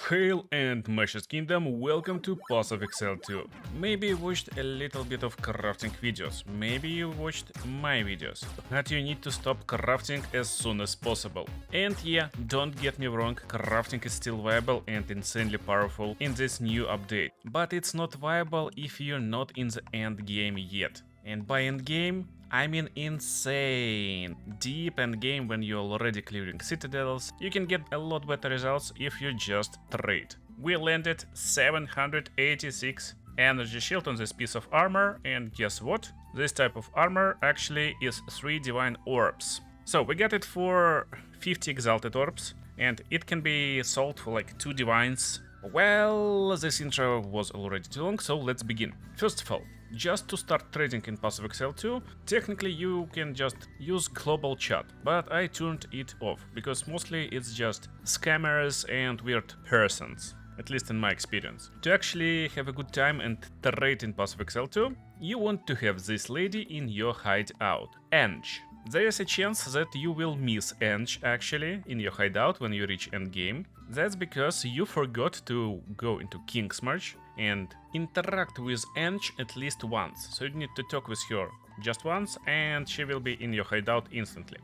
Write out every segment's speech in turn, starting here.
Hail and Mesh's Kingdom, welcome to POE2. Maybe you watched a little bit of crafting videos, maybe you watched my videos, but you need to stop crafting as soon as possible. And yeah, don't get me wrong, crafting is still viable and insanely powerful in this new update, but it's not viable if you're not in the end game yet. And by end game, I mean insane, deep end game when you're already clearing citadels. You can get a lot better results if you just trade. We landed 786 energy shield on this piece of armor, and guess what? This type of armor actually is 3 divine orbs. So we got it for 50 exalted orbs, and it can be sold for like 2 divines. Well, this intro was already too long, so let's begin. First of all, just to start trading in POE2, technically you can just use global chat, but I turned it off, because mostly it's just scammers and weird persons, at least in my experience. To actually have a good time and trade in POE2, you want to have this lady in your hideout, Ange. There is a chance that you will miss Ange actually in your hideout when you reach endgame. That's because you forgot to go into King's March and interact with Ange at least once. So you need to talk with her just once and she will be in your hideout instantly.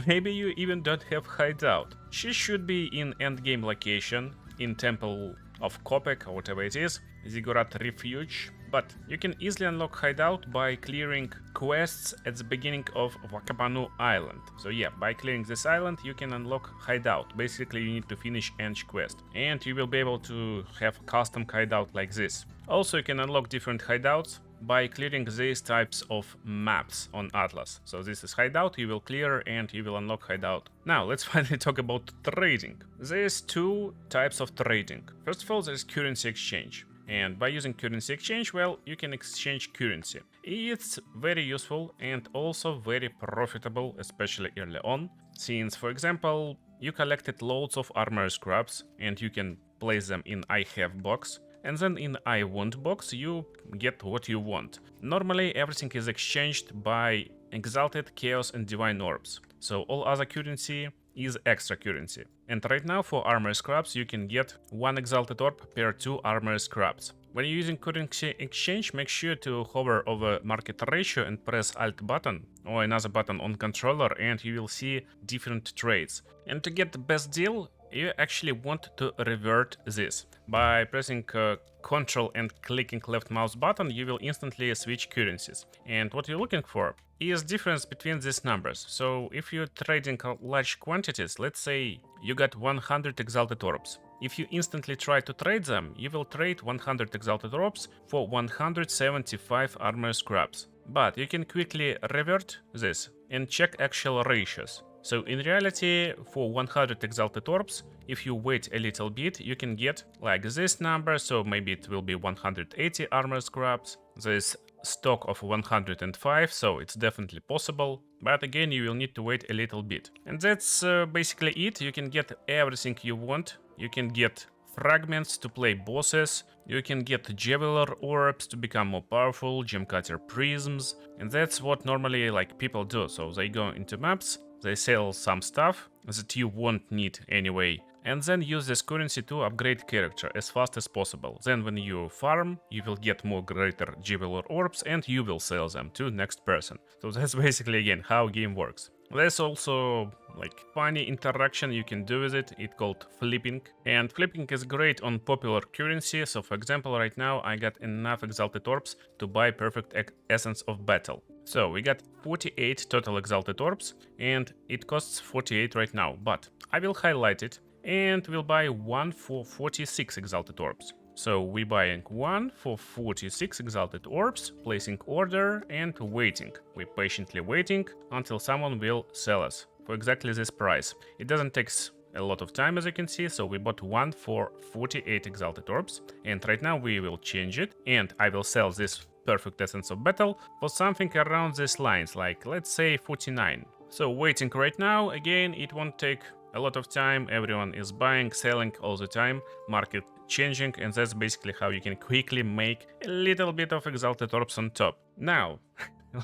Maybe you even don't have hideout. She should be in endgame location, in Temple of Kopek or whatever it is, Ziggurat Refuge. But you can easily unlock hideout by clearing quests at the beginning of Wakabanu Island. So yeah, by clearing this island you can unlock hideout. Basically you need to finish Ange quest and you will be able to have custom hideout like this. Also you can unlock different hideouts by clearing these types of maps on Atlas. So this is hideout, you will clear and you will unlock hideout. Now let's finally talk about trading. There's 2 types of trading. First of all, there's currency exchange. And by using currency exchange, well, you can exchange currency. It's very useful and also very profitable, especially early on, since, for example, you collected loads of armor scraps and you can place them in I have box, and then in I want box you get what you want. Normally everything is exchanged by exalted, chaos and divine orbs, so all other currency is extra currency. And right now for armor scraps you can get 1 exalted orb per 2 armor scraps. When you're using currency exchange, make sure to hover over market ratio and press Alt button or another button on controller and you will see different trades. And to get the best deal, you actually want to revert this. By pressing Ctrl and clicking left mouse button, you will instantly switch currencies. And what you're looking for is difference between these numbers. So if you're trading large quantities, let's say you got 100 exalted orbs. If you instantly try to trade them, you will trade 100 exalted orbs for 175 armor scraps. But you can quickly revert this and check actual ratios. So in reality, for 100 exalted orbs, if you wait a little bit, you can get like this number, so maybe it will be 180 armor scraps. There's stock of 105, so it's definitely possible. But again, you will need to wait a little bit. And that's basically it. You can get everything you want. You can get fragments to play bosses, you can get Javeler orbs to become more powerful, Gemcutter prisms, and that's what normally like people do. So they go into maps, they sell some stuff that you won't need anyway, and then use this currency to upgrade character as fast as possible. Then when you farm, you will get more greater Javeler orbs and you will sell them to next person. So that's basically again how game works. There's also like funny interaction you can do with it, it's called flipping. And flipping is great on popular currency, so for example right now I got enough exalted orbs to buy perfect essence of battle. So we got 48 total exalted orbs and it costs 48 right now, but I will highlight it and we'll buy 1 for 46 exalted orbs. So we buying 1 for 46 exalted orbs, placing order and waiting. We're patiently waiting until someone will sell us for exactly this price. It doesn't take a lot of time as you can see, so we bought 1 for 48 exalted orbs and right now we will change it and I will sell this perfect essence of battle for something around these lines, like let's say 49. So waiting right now, again it won't take a lot of time, everyone is buying, selling all the time, market changing, and that's basically how you can quickly make a little bit of exalted orbs on top. Now,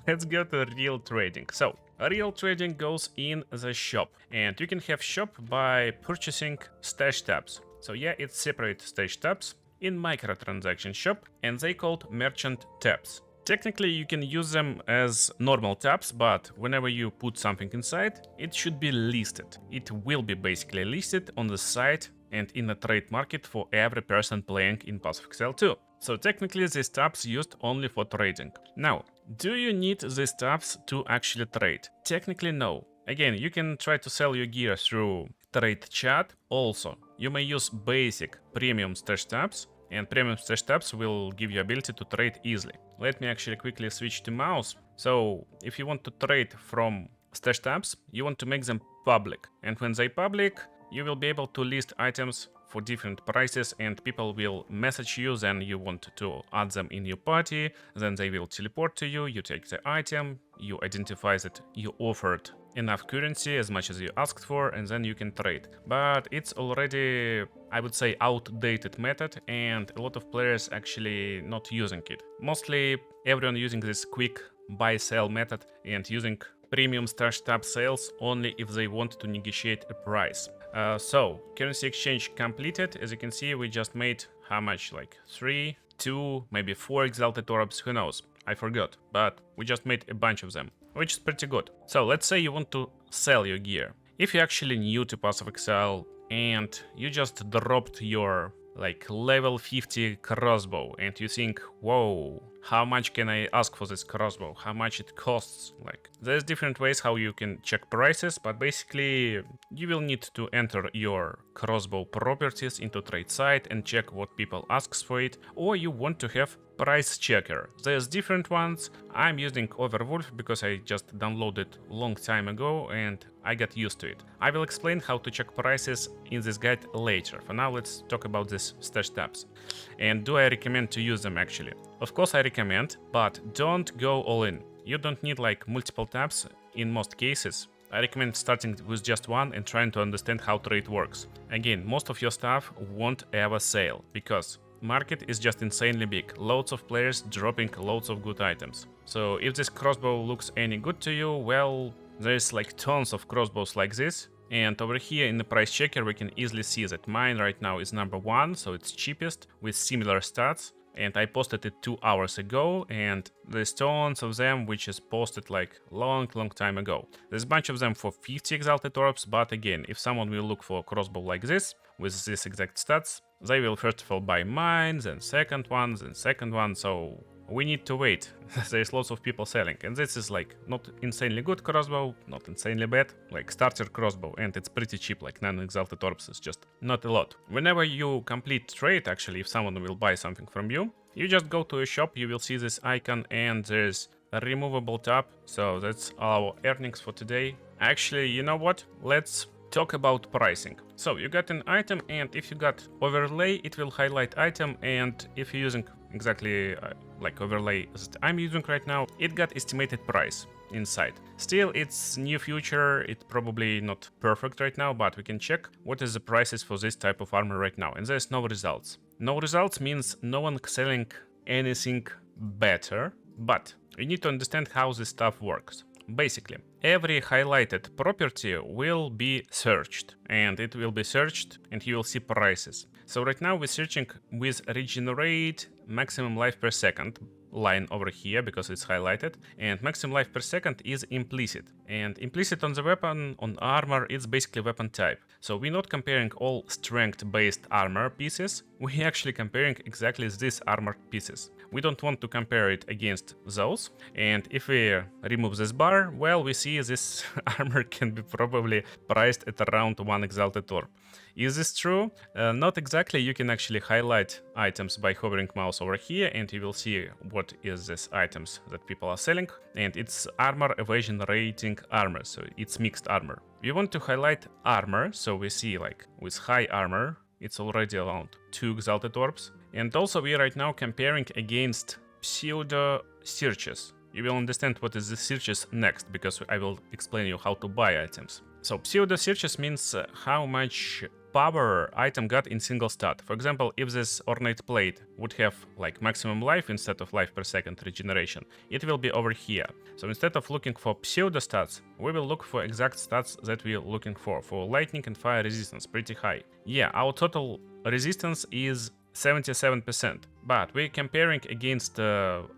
let's go to real trading. So, real trading goes in the shop, and you can have shop by purchasing stash tabs. So yeah, it's separate stage tabs in microtransaction shop, and they called merchant tabs. Technically, you can use them as normal tabs, but whenever you put something inside, it should be listed. It will be basically listed on the site and in the trade market for every person playing in POSOFXL 2. So technically, these tabs used only for trading. Now, do you need these tabs to actually trade? Technically, no. Again, you can try to sell your gear through trade chat. Also, you may use basic premium stash tabs, and premium stash tabs will give you ability to trade easily. Let me actually quickly switch to mouse. So if you want to trade from stash tabs, you want to make them public. And when they public, you will be able to list items for different prices, and people will message you. Then you want to add them in your party, then they will teleport to you, you take the item, you identify that you offered enough currency, as much as you asked for, and then you can trade. But it's already, I would say, outdated method, and a lot of players actually not using it. Mostly everyone using this quick buy-sell method and using premium stash tab sales only if they want to negotiate a price. So currency exchange completed. As you can see, we just made how much, like 3, 2, maybe 4 exalted orbs, who knows, I forgot, but we just made a bunch of them, which is pretty good. So let's say you want to sell your gear. If you're actually new to POSOFXL and you just dropped your like level 50 crossbow and you think, whoa, how much can I ask for this crossbow? How much it costs? Like, there's different ways how you can check prices, but basically you will need to enter your crossbow properties into trade site and check what people asks for it, or you want to have price checker. There's different ones. I'm using Overwolf because I just downloaded long time ago and I got used to it. I will explain how to check prices in this guide later. For now, let's talk about these stash tabs. And do I recommend to use them actually? Of course I recommend, but don't go all in. You don't need like multiple tabs in most cases. I recommend starting with just one and trying to understand how trade works. Again, most of your stuff won't ever sell because market is just insanely big, loads of players dropping loads of good items. So if this crossbow looks any good to you, well, there's like tons of crossbows like this. And over here in the price checker, we can easily see that mine right now is number 1, so it's cheapest with similar stats. And I posted it 2 hours ago, and there's tons of them which is posted like long time ago. There's a bunch of them for 50 exalted orbs, but again, if someone will look for a crossbow like this, with this exact stats, they will first of all buy mine, then second one, so we need to wait. There's lots of people selling, and this is like not insanely good crossbow, not insanely bad, like starter crossbow, and it's pretty cheap, like 9 exalted orbs is just not a lot. Whenever you complete trade, actually, if someone will buy something from you, you just go to a shop, you will see this icon, and there's a removable tab. So that's our earnings for today. Actually, you know what? Let's talk about pricing. So you got an item, and if you got overlay, it will highlight item, and if you're using exactly like overlay that I'm using right now, it got estimated price inside. Still, it's new feature, it's probably not perfect right now, but we can check what is the prices for this type of armor right now, and there's no results. No results means no one selling anything better, but you need to understand how this stuff works. Basically, every highlighted property will be searched, and it will be searched and you will see prices. So right now we're searching with regenerate maximum life per second line over here because it's highlighted, and maximum life per second is implicit, and implicit on the weapon, on armor, it's basically weapon type. So we're not comparing all strength based armor pieces, we're actually comparing exactly these armor pieces. We don't want to compare it against those, and if we remove this bar, well, we see this armor can be probably priced at around 1 exalted orb. Is this true? Not exactly. You can actually highlight items by hovering mouse over here, and you will see what is this items that people are selling, and it's armor evasion rating armor, so it's mixed armor. We want to highlight armor, so we see like with high armor, it's already around 2 exalted orbs. And also we are right now comparing against pseudo searches. You will understand what is the searches next, because I will explain you how to buy items. So pseudo searches means how much power item got in single stat. For example, if this ornate plate would have like maximum life instead of life per second regeneration, it will be over here. So instead of looking for pseudo stats, we will look for exact stats that we're looking for lightning and fire resistance, pretty high. Yeah, our total resistance is 77%, but we're comparing against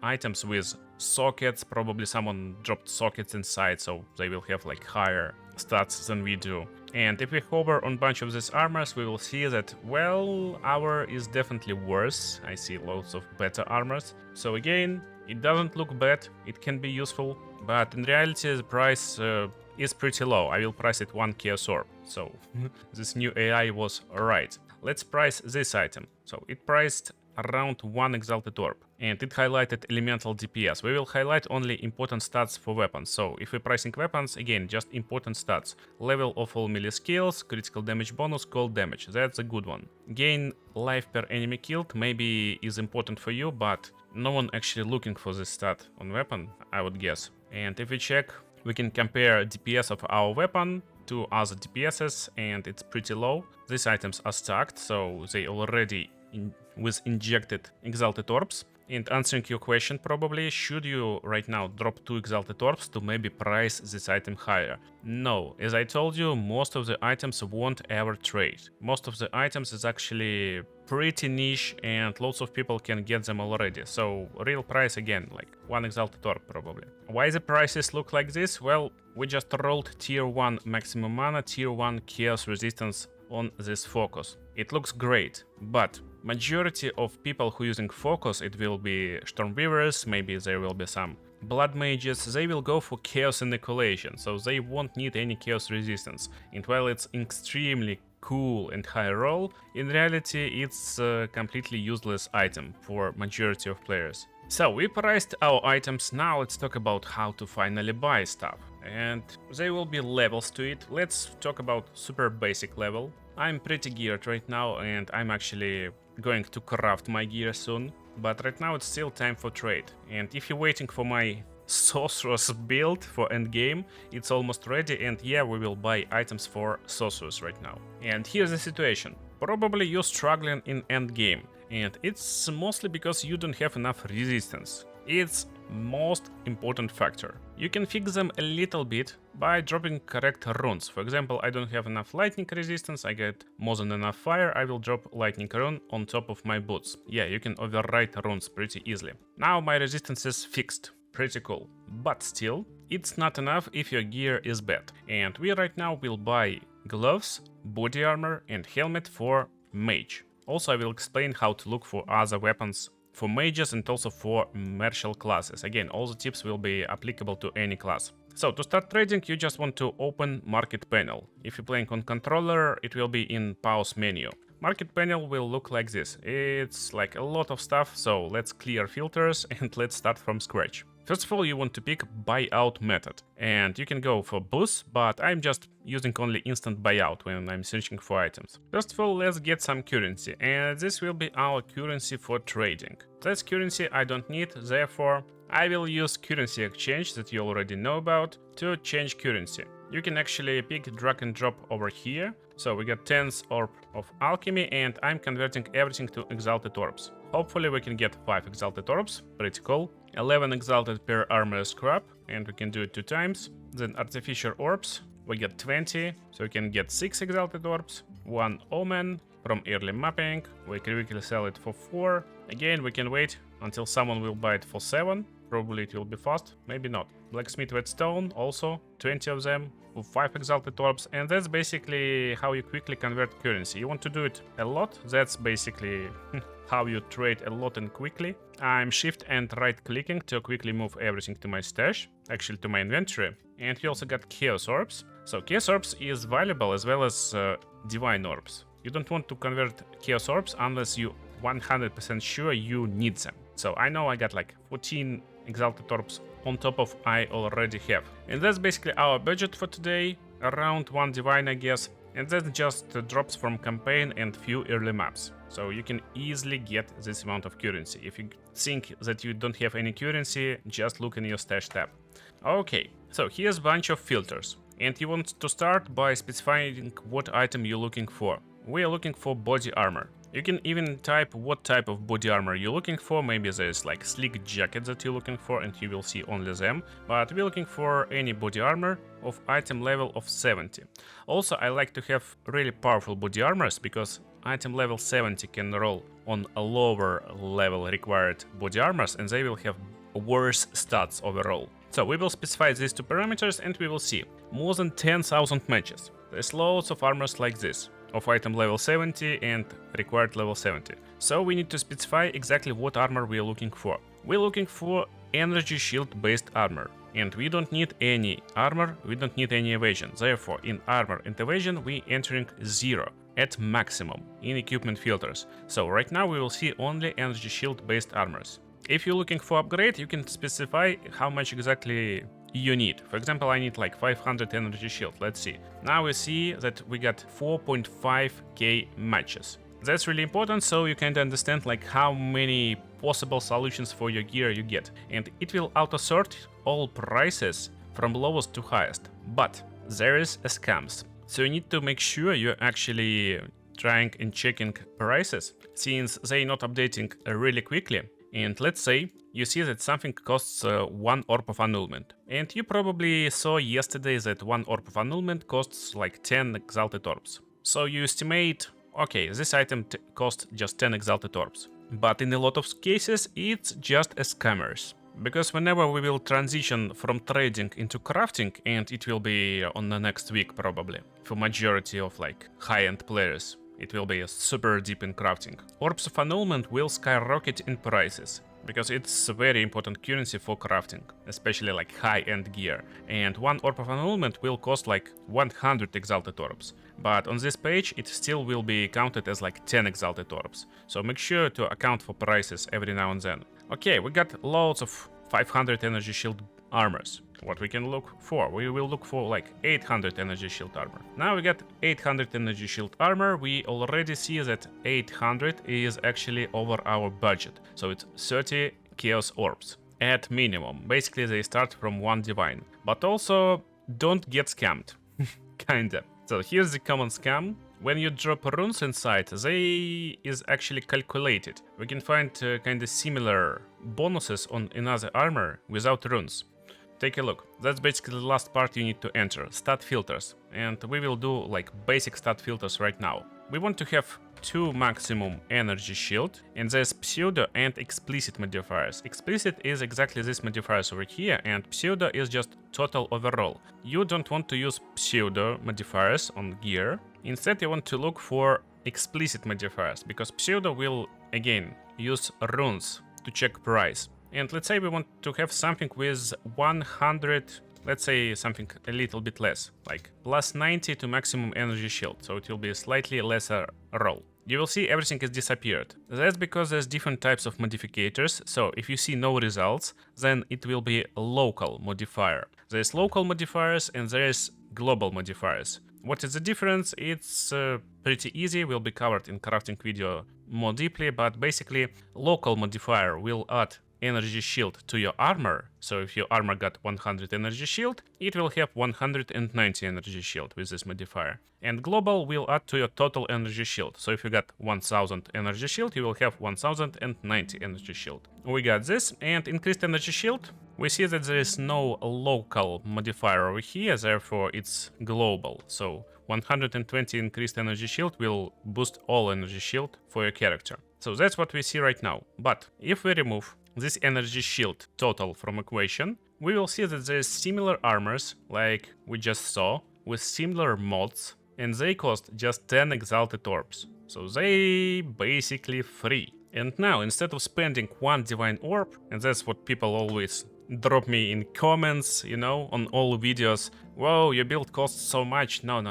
items with sockets. Probably someone dropped sockets inside, so they will have like higher stats than we do. And if we hover on a bunch of these armors, we will see that, well, our is definitely worse. I see loads of better armors. So again, it doesn't look bad, it can be useful, but in reality the price is pretty low. I will price it 1 Chaos Orb, so this new AI was right. Let's price this item. So it priced around 1 Exalted Orb, and it highlighted elemental DPS. We will highlight only important stats for weapons. So if we're pricing weapons, again, just important stats. Level of all melee skills, critical damage bonus, cold damage. That's a good one. Gain life per enemy killed maybe is important for you, but no one actually looking for this stat on weapon, I would guess. And if we check, we can compare DPS of our weapon to other DPSs, and it's pretty low. These items are stacked, so they already with injected Exalted Orbs. And answering your question, probably, should you right now drop 2 Exalted Orbs to maybe price this item higher? No, as I told you, most of the items won't ever trade. Most of the items is actually pretty niche and lots of people can get them already. So real price again, like 1 Exalted Orb probably. Why the prices look like this? Well, we just rolled tier 1 maximum mana, tier 1 chaos resistance on this focus. It looks great, but majority of people who using focus, it will be Stormweavers, maybe there will be some Blood Mages, they will go for Chaos Inoculation, so they won't need any Chaos Resistance. And while it's extremely cool and high roll, in reality it's a completely useless item for majority of players. So we priced our items, now let's talk about how to finally buy stuff. And there will be levels to it. Let's talk about super basic level. I'm pretty geared right now and I'm actually going to craft my gear soon. But right now it's still time for trade. And if you're waiting for my Sorceress build for endgame, it's almost ready, and yeah, we will buy items for Sorceress right now. And here's the situation. Probably you're struggling in endgame, and it's mostly because you don't have enough resistance. It's most important factor. You can fix them a little bit by dropping correct runes. For example, I don't have enough lightning resistance, I get more than enough fire, I will drop lightning rune on top of my boots. Yeah, you can overwrite runes pretty easily. Now my resistance is fixed. Pretty cool. But still, it's not enough if your gear is bad. And we right now will buy gloves, body armor and helmet for mage. Also, I will explain how to look for other weapons for mages and also for martial classes. Again, all the tips will be applicable to any class. So to start trading, you just want to open market panel. If you're playing on controller, it will be in pause menu. Market panel will look like this. It's like a lot of stuff, so let's clear filters and let's start from scratch. First of all, you want to pick buyout method, and you can go for boost, but I'm just using only instant buyout when I'm searching for items. First of all, let's get some currency, and this will be our currency for trading. This currency I don't need, therefore I will use currency exchange that you already know about to change currency. You can actually pick drag and drop over here. So we got 10th orb of alchemy, and I'm converting everything to exalted orbs. Hopefully we can get 5 exalted orbs, pretty cool. 11 exalted per armor scrap, and we can do it 2 times. Then artificial orbs, we get 20, so we can get 6 exalted orbs. 1 omen from early mapping, we can quickly sell it for 4. Again, we can wait until someone will buy it for 7. Probably it will be fast, maybe not. Blacksmith redstone, also 20 of them for 5 exalted orbs, and that's basically how you quickly convert currency. You want to do it a lot, that's basically how you trade a lot and quickly. I'm shift and right clicking to quickly move everything to my stash, actually to my inventory. And we also got chaos orbs. So chaos orbs is valuable as well as divine orbs. You don't want to convert chaos orbs unless you 100% sure you need them. So I know I got like 14 exalted orbs on top of I already have. And that's basically our budget for today, around 1 divine I guess. And that just drops from campaign and few early maps. So you can easily get this amount of currency. If you think that you don't have any currency, just look in your stash tab. Okay, so here's a bunch of filters. And you want to start by specifying what item you're looking for. We are looking for body armor. You can even type what type of body armor you're looking for. Maybe there's like sleek jacket that you're looking for and you will see only them. But we're looking for any body armor of item level of 70. Also, I like to have really powerful body armors because item level 70 can roll on a lower level required body armors, and they will have worse stats overall. So we will specify these two parameters and we will see more than 10,000 matches. There's loads of armors like this, of item level 70 and required level 70. So we need to specify exactly what armor we are looking for. We're looking for energy shield based armor. And we don't need any armor, we don't need any evasion. Therefore, in armor and evasion, we entering 0 at maximum in equipment filters. So right now we will see only energy shield based armors. If you're looking for upgrade, you can specify how much exactly you need. For example, I need like 500 energy shield. Let's see. Now we see that we got 4.5k matches. That's really important, so you can understand like how many possible solutions for your gear you get. And it will auto-sort all prices from lowest to highest. But there is a scams. So you need to make sure you're actually trying and checking prices, since they're not updating really quickly. And let's say you see that something costs 1 orb of annulment. And you probably saw yesterday that 1 orb of annulment costs like 10 exalted orbs. So you estimate, okay, this item costs just 10 exalted orbs. But in a lot of cases, it's just a scammers. Because whenever we will transition from trading into crafting, and it will be on the next week probably, for majority of like high-end players, it will be super deep in crafting. Orbs of annulment will skyrocket in prices, because it's a very important currency for crafting, especially like high-end gear. And 1 orb of annulment will cost like 100 exalted orbs. But on this page, it still will be counted as like 10 exalted orbs. So make sure to account for prices every now and then. Okay, we got loads of 500 energy shield armors. What we can look for? We will look for like 800 energy shield armor. Now we got 800 energy shield armor. We already see that 800 is actually over our budget. So it's 30 chaos orbs at minimum. Basically they start from 1 divine. But also don't get scammed. Kinda. So here's the common scam. When you drop runes inside, they is actually calculated. We can find kinda similar bonuses on another armor without runes. Take a look. That's basically the last part you need to enter, stat filters. And we will do like basic stat filters right now. We want to have 2 maximum energy shield, and there's pseudo and explicit modifiers. Explicit is exactly this modifiers over here, and pseudo is just total overall. You don't want to use pseudo modifiers on gear. Instead you want to look for explicit modifiers, because pseudo will again use runes to check price. And let's say we want to have something with 100, let's say something a little bit less, like plus 90 to maximum energy shield, so it will be a slightly lesser roll. You will see everything has disappeared. That's because there's different types of modificators, so if you see no results, then it will be a local modifier. There's local modifiers and there's global modifiers. What is the difference? It's pretty easy, will be covered in crafting video more deeply, but basically local modifier will add energy shield to your armor. So if your armor got 100 energy shield, it will have 190 energy shield with this modifier. And global will add to your total energy shield. So if you got 1000 energy shield, you will have 1090 energy shield. We got this, and increased energy shield. We see that there is no local modifier over here, therefore it's global. So 120 increased energy shield will boost all energy shield for your character. So that's what we see right now. But if we remove this energy shield total from equation, we will see that there is similar armors like we just saw with similar mods, and they cost just 10 exalted orbs. So they basically free. And now instead of spending 1 divine orb, and that's what people always drop me in comments, you know, on all videos, whoa, your build costs so much. No.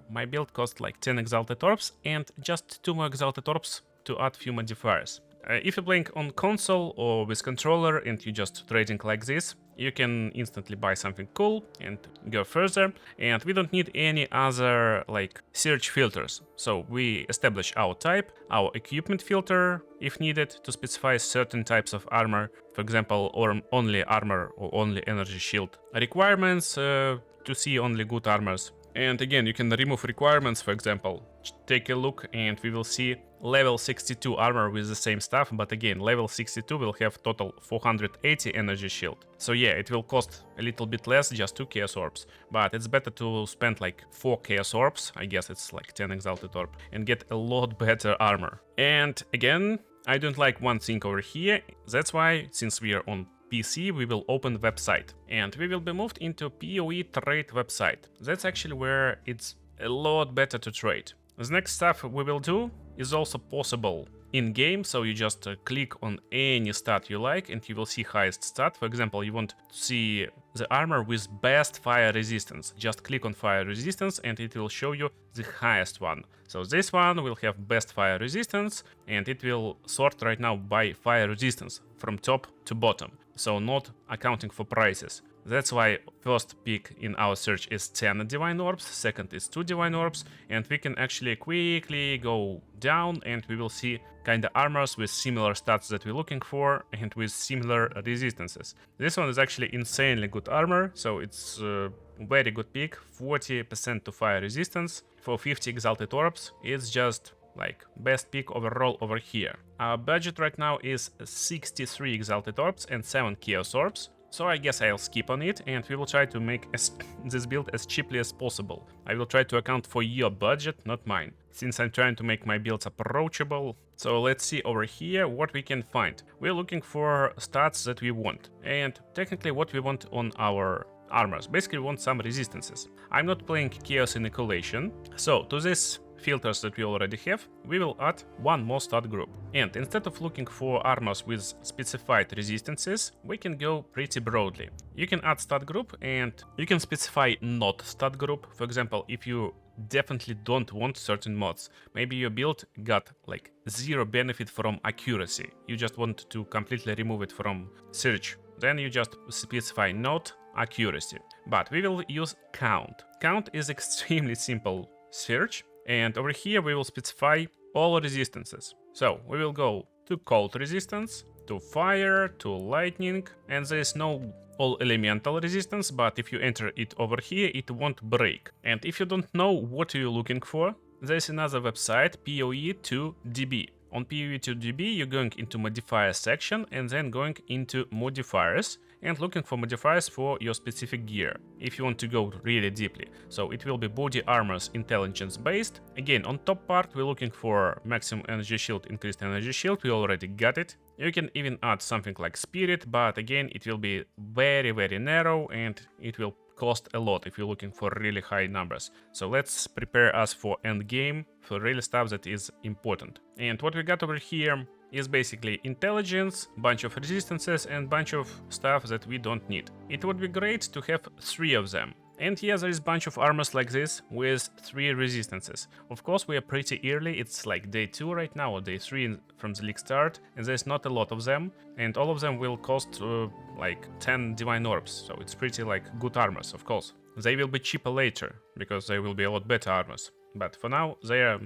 My build costs like 10 exalted orbs and just 2 more exalted orbs to add few modifiers. If you're playing on console or with controller and you just trading like this, you can instantly buy something cool and go further. And we don't need any other like search filters. So we establish our type, our equipment filter if needed to specify certain types of armor, for example, or only armor or only energy shield. Requirements to see only good armors. And again, you can remove requirements, for example. Take a look and we will see level 62 armor with the same stuff, but again, level 62 will have total 480 energy shield. So yeah, it will cost a little bit less, just 2 chaos orbs, but it's better to spend like 4 chaos orbs, I guess it's like 10 exalted orb, and get a lot better armor. And again, I don't like one thing over here, that's why, since we are on PC, we will open website, and we will be moved into POE trade website. That's actually where it's a lot better to trade. The next stuff we will do is also possible in-game, so you just click on any stat you like and you will see highest stat. For example, you want to see the armor with best fire resistance. Just click on fire resistance and it will show you the highest one. So this one will have best fire resistance and it will sort right now by fire resistance from top to bottom, so not accounting for prices. That's why first pick in our search is 10 divine orbs, second is 2 divine orbs, and we can actually quickly go down and we will see kinda armors with similar stats that we're looking for and with similar resistances. This one is actually insanely good armor, so it's very good pick, 40% to fire resistance for 50 exalted orbs. It's just like best pick overall over here. Our budget right now is 63 exalted orbs and 7 chaos orbs. So I guess I'll skip on it and we will try to make this build as cheaply as possible. I will try to account for your budget, not mine, since I'm trying to make my builds approachable. So let's see over here what we can find. We're looking for stats that we want, and technically what we want on our armors. Basically we want some resistances. I'm not playing Chaos Inoculation, so to this filters that we already have, we will add one more stat group. And instead of looking for armors with specified resistances, we can go pretty broadly. You can add stat group and you can specify not stat group. For example, if you definitely don't want certain mods, maybe your build got like 0 benefit from accuracy, you just want to completely remove it from search, then you just specify not accuracy. But we will use count. Count is extremely simple search. And over here we will specify all resistances. So we will go to cold resistance, to fire, to lightning, and there is no all elemental resistance, but if you enter it over here, it won't break. And if you don't know what you're looking for, there's another website, POE2DB. On POE2DB, you're going into modifiers section and then going into modifiers and looking for modifiers for your specific gear, if you want to go really deeply. So it will be body armors intelligence based. Again, on top part, we're looking for maximum energy shield, increased energy shield. We already got it. You can even add something like spirit, but again, it will be very, very narrow and it will cost a lot if you're looking for really high numbers. So let's prepare us for end game, for really stuff that is important. And what we got over here is basically intelligence, bunch of resistances and bunch of stuff that we don't need. It would be great to have 3 of them. And yeah, there is a bunch of armors like this with 3 resistances. Of course, we are pretty early, it's like day 2 right now, or day 3 from the league start, and there's not a lot of them, and all of them will cost like 10 divine orbs, so it's pretty like good armors, of course. They will be cheaper later, because they will be a lot better armors, but for now, they are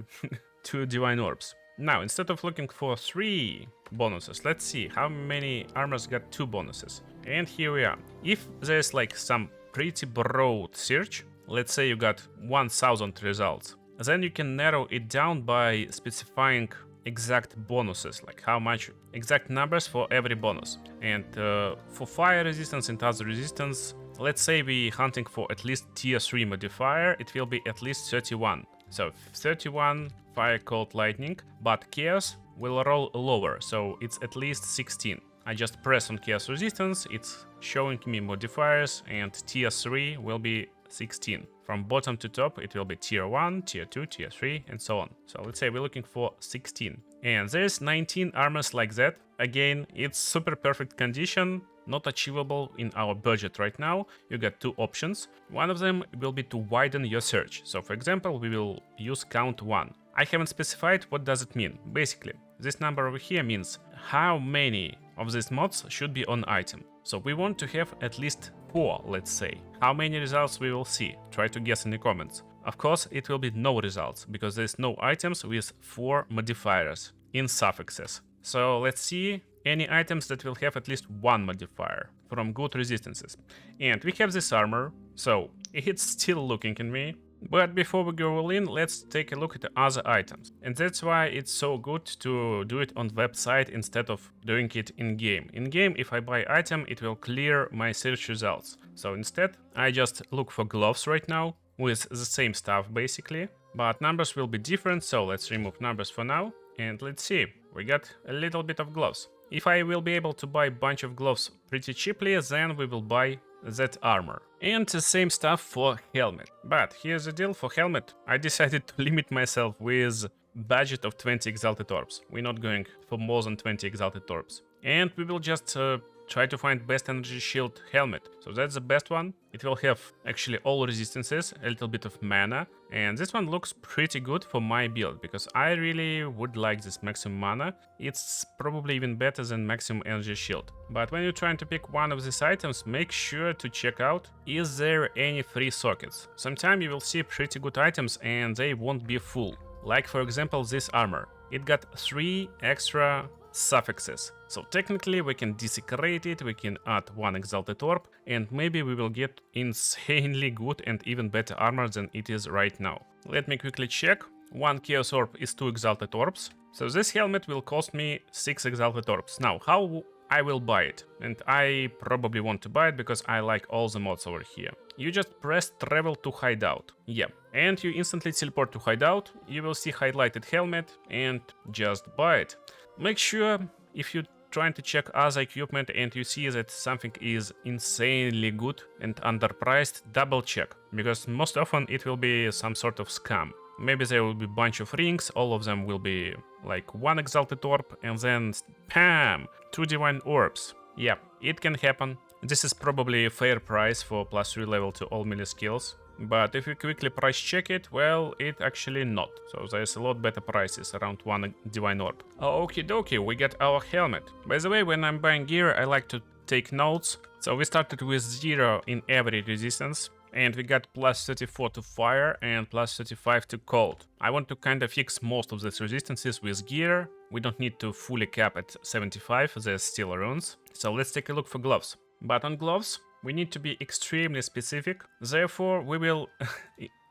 2 divine orbs. Now, instead of looking for 3 bonuses, let's see how many armors got 2 bonuses. And here we are. If there's like some pretty broad search, let's say you got 1000 results, then you can narrow it down by specifying exact bonuses, like how much exact numbers for every bonus. And for fire resistance and other resistance, let's say we're hunting for at least tier 3 modifier, it will be at least 31. So 31 fire, cold, lightning, but chaos will roll lower, so it's at least 16. I just press on chaos resistance, it's showing me modifiers, and tier 3 will be 16. From bottom to top, it will be tier 1, tier 2, tier 3, and so on. So let's say we're looking for 16. And there's 19 armors like that. Again, it's super perfect condition, not achievable in our budget right now. You got 2 options. One of them will be to widen your search. So for example, we will use count 1. I haven't specified what does it mean. Basically, this number over here means how many of these mods should be on item. So we want to have at least 4, let's say. How many results we will see? Try to guess in the comments. Of course, it will be no results, because there's no items with 4 modifiers in suffixes. So let's see any items that will have at least 1 modifier from good resistances. And we have this armor, so it's still looking at me. But before we go all in, let's take a look at the other items. And that's why it's so good to do it on the website instead of doing it in-game. In-game, if I buy item, it will clear my search results. So instead, I just look for gloves right now with the same stuff basically. But numbers will be different, so let's remove numbers for now. And let's see, we got a little bit of gloves. If I will be able to buy a bunch of gloves pretty cheaply, then we will buy that armor. And the same stuff for helmet. But here's the deal, for helmet I decided to limit myself with budget of 20 exalted orbs. We're not going for more than 20 exalted orbs. And we will just try to find best energy shield helmet. So that's the best one. It will have actually all resistances, a little bit of mana, and this one looks pretty good for my build because I really would like this maximum mana. It's probably even better than maximum energy shield. But when you're trying to pick one of these items, make sure to check out is there any free sockets. Sometimes you will see pretty good items and they won't be full. Like for example this armor. It got 3 extra suffixes. So technically we can desecrate it, we can add 1 exalted orb, and maybe we will get insanely good and even better armor than it is right now. Let me quickly check. 1 chaos orb is 2 exalted orbs. So this helmet will cost me 6 exalted orbs. Now, how I will buy it? And I probably want to buy it because I like all the mods over here. You just press travel to hideout. Yeah. And you instantly teleport to hideout. You will see highlighted helmet and just buy it. Make sure if you're trying to check other equipment and you see that something is insanely good and underpriced, double check, because most often it will be some sort of scam. Maybe there will be a bunch of rings, all of them will be like 1 exalted orb and then PAM! 2 divine orbs. Yeah, it can happen. This is probably a fair price for +3 level to all melee skills. But if you quickly price check it, well, it actually not. So there's a lot better prices, around 1 divine orb. Okie dokie, we got our helmet. By the way, when I'm buying gear, I like to take notes. So we started with 0 in every resistance. And we got +34 to fire and +35 to cold. I want to kind of fix most of these resistances with gear. We don't need to fully cap at 75, there's still runes. So let's take a look for gloves. But on gloves, we need to be extremely specific, therefore we will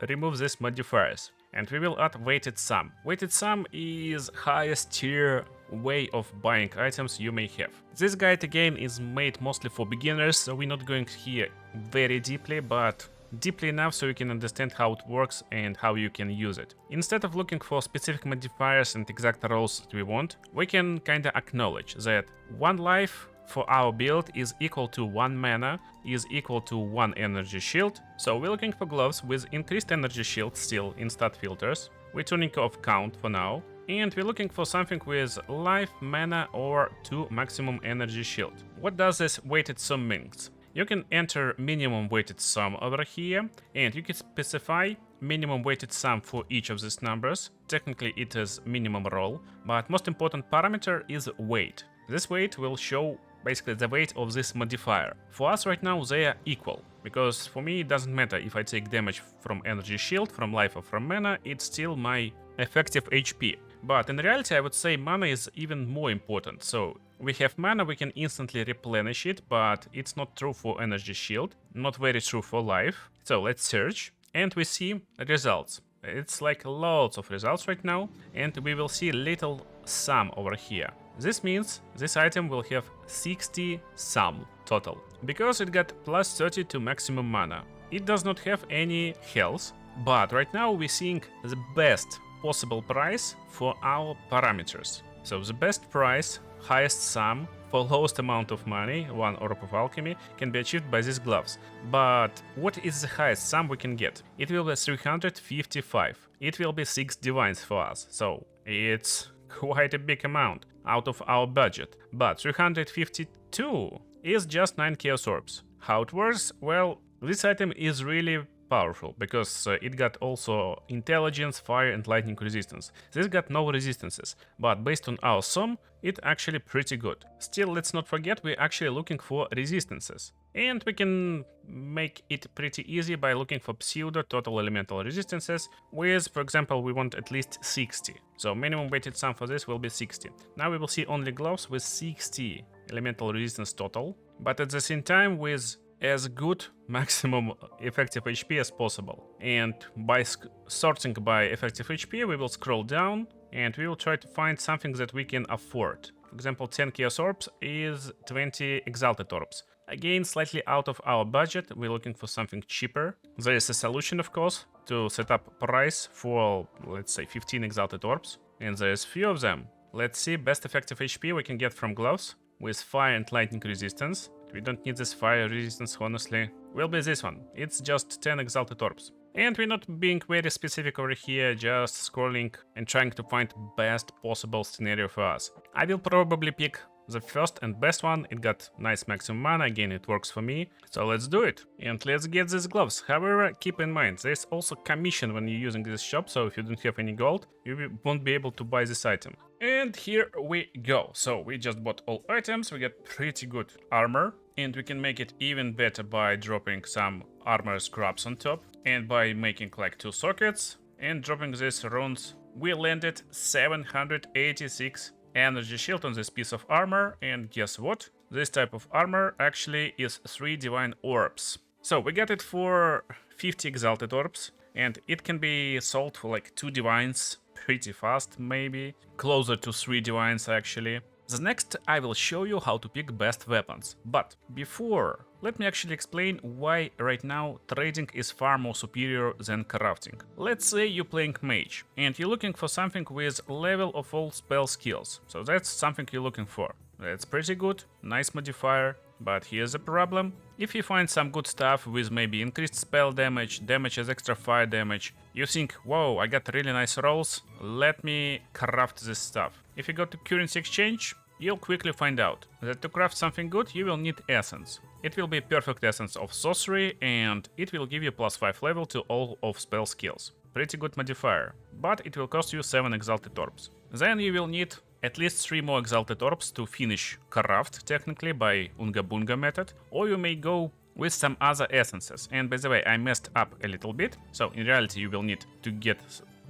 remove these modifiers. And we will add weighted sum. Weighted sum is highest tier way of buying items you may have. This guide again is made mostly for beginners, so we're not going here very deeply, but deeply enough so you can understand how it works and how you can use it. Instead of looking for specific modifiers and exact roles that we want, we can kinda acknowledge that 1 life for our build is equal to 1 mana, is equal to 1 energy shield. So we're looking for gloves with increased energy shield still in stat filters. We're turning off count for now. And we're looking for something with life, mana or 2 maximum energy shield. What does this weighted sum mean? You can enter minimum weighted sum over here and you can specify minimum weighted sum for each of these numbers. Technically it is minimum roll, but most important parameter is weight. This weight will show basically the weight of this modifier. For us right now they are equal, because for me it doesn't matter if I take damage from energy shield, from life or from mana, it's still my effective HP. But in reality I would say mana is even more important. So we have mana, we can instantly replenish it, but it's not true for energy shield, not very true for life. So let's search and we see results. It's like loads of results right now, and we will see little sum over here. This means this item will have 60 sum total, because it got +30 to maximum mana. It does not have any health, but right now we're seeing the best possible price for our parameters. So the best price, highest sum, for lowest amount of money, 1 orb of alchemy, can be achieved by these gloves. But what is the highest sum we can get? It will be 355. It will be 6 divines for us, so it's quite a big amount out of our budget. But 352 is just 9 chaos orbs. How it works? Well, this item is really powerful, because it got also intelligence, fire and lightning resistance. This got no resistances, but based on our sum, it's actually pretty good. Still, let's not forget we're actually looking for resistances. And we can make it pretty easy by looking for pseudo total elemental resistances with, for example, we want at least 60. So minimum weighted sum for this will be 60. Now we will see only gloves with 60 elemental resistance total, but at the same time with as good maximum effective HP as possible. And by sorting by effective HP, we will scroll down and we will try to find something that we can afford. For example, 10 Chaos Orbs is 20 Exalted Orbs. Again, slightly out of our budget, we're looking for something cheaper. There is a solution, of course, to set up price for, let's say, 15 Exalted Orbs. And there's few of them. Let's see, best effective HP we can get from gloves with fire and lightning resistance. We don't need this fire resistance, honestly. Will be this one. It's just 10 Exalted Orbs. And we're not being very specific over here, just scrolling and trying to find best possible scenario for us. I will probably pick the first and best one. It got nice maximum mana, again it works for me, so let's do it. And let's get these gloves. However, keep in mind, there's also commission when you're using this shop, so if you don't have any gold, you won't be able to buy this item. And here we go. So we just bought all items, we get pretty good armor, and we can make it even better by dropping some armor scraps on top, and by making like 2 sockets, and dropping these runes. We landed 786 energy shield on this piece of armor, and guess what? This type of armor actually is 3 divine orbs. So we got it for 50 exalted orbs, and it can be sold for like 2 divines pretty fast, maybe closer to 3 divines actually. The next I will show you how to pick best weapons, but before, let me actually explain why right now trading is far more superior than crafting. Let's say you're playing mage and you're looking for something with level of all spell skills, so that's something you're looking for. That's pretty good, nice modifier, but here's the problem. If you find some good stuff with maybe increased spell damage, damage as extra fire damage, you think, whoa, I got really nice rolls, let me craft this stuff. If you go to currency exchange, you'll quickly find out that to craft something good, you will need essence. It will be perfect essence of sorcery, and it will give you +5 level to all of spell skills. Pretty good modifier, but it will cost you 7 exalted orbs. Then you will need at least 3 more exalted orbs to finish craft, technically by Unga Bunga method, or you may go with some other essences. And by the way, I messed up a little bit, so in reality you will need to get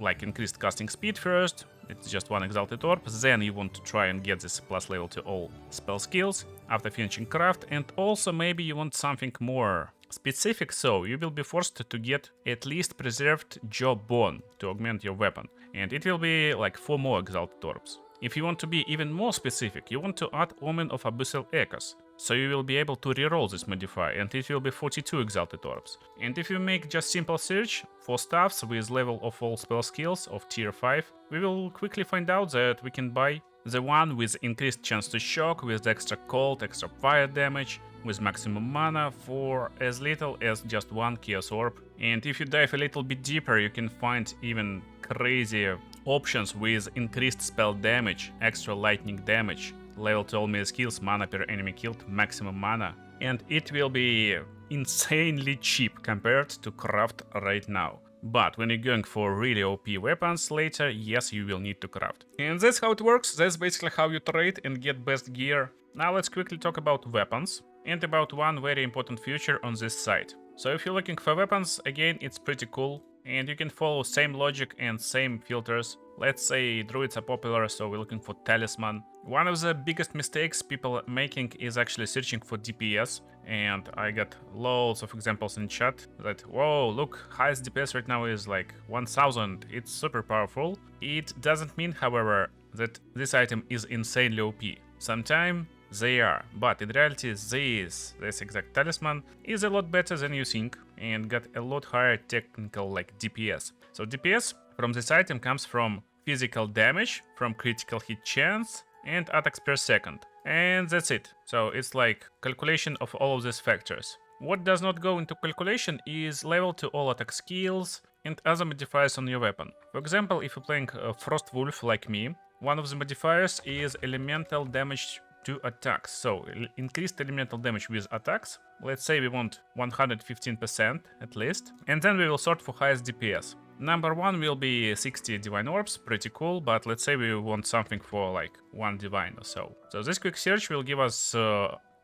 like increased casting speed first. It's just 1 exalted orb, then you want to try and get this plus level to all spell skills after finishing craft, and also maybe you want something more specific, so you will be forced to get at least preserved jaw bone to augment your weapon, and it will be like 4 more exalted orbs. If you want to be even more specific, you want to add Omen of Abyssal Echoes, so you will be able to reroll this modifier, and it will be 42 exalted orbs. And if you make just simple search for stuffs with level of all spell skills of tier 5, we will quickly find out that we can buy the one with increased chance to shock, with extra cold, extra fire damage, with maximum mana for as little as just 1 chaos orb. And if you dive a little bit deeper, you can find even crazier options with increased spell damage, extra lightning damage, level to all melee skills, mana per enemy killed, maximum mana, and it will be insanely cheap compared to craft right now. But when you're going for really OP weapons later, yes, you will need to craft. And that's how it works, that's basically how you trade and get best gear. Now let's quickly talk about weapons, and about one very important feature on this site. So if you're looking for weapons, again, it's pretty cool, and you can follow same logic and same filters. Let's say druids are popular, so we're looking for talisman. One of the biggest mistakes people are making is actually searching for DPS, and I got loads of examples in chat that, whoa, look, highest DPS right now is like 1000, it's super powerful. It doesn't mean, however, that this item is insanely OP. Sometimes they are, but in reality this exact talisman is a lot better than you think and got a lot higher technical like DPS. So DPS from this item comes from physical damage, from critical hit chance, and attacks per second. And that's it. So it's like calculation of all of these factors. What does not go into calculation is level to all attack skills and other modifiers on your weapon. For example, if you're playing Frost Wolf like me, one of the modifiers is elemental damage to attacks. So increased elemental damage with attacks. Let's say we want 115% at least. And then we will sort for highest DPS. Number 1 will be 60 divine orbs, pretty cool, but let's say we want something for like 1 divine or so. So this quick search will give us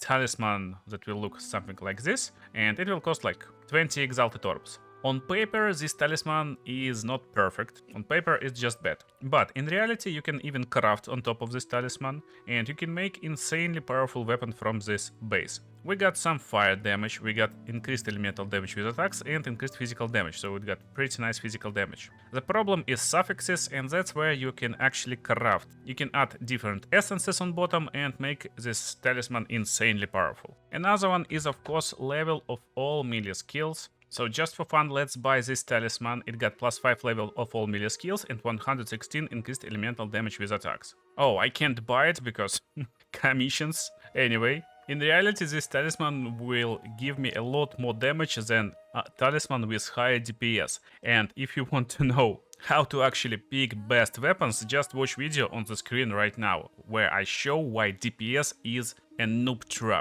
talisman that will look something like this, and it will cost like 20 exalted orbs. On paper, this talisman is not perfect. On paper, it's just bad. But in reality, you can even craft on top of this talisman, and you can make insanely powerful weapon from this base. We got some fire damage, we got increased elemental damage with attacks, and increased physical damage, so we got pretty nice physical damage. The problem is suffixes, and that's where you can actually craft. You can add different essences on bottom and make this talisman insanely powerful. Another one is of course level of all melee skills. So just for fun, let's buy this talisman. It got +5 level of all melee skills and 116 increased elemental damage with attacks. Oh, I can't buy it because commissions. Anyway, in reality, this talisman will give me a lot more damage than a talisman with higher DPS. And if you want to know how to actually pick best weapons, just watch video on the screen right now, where I show why DPS is a noob trap.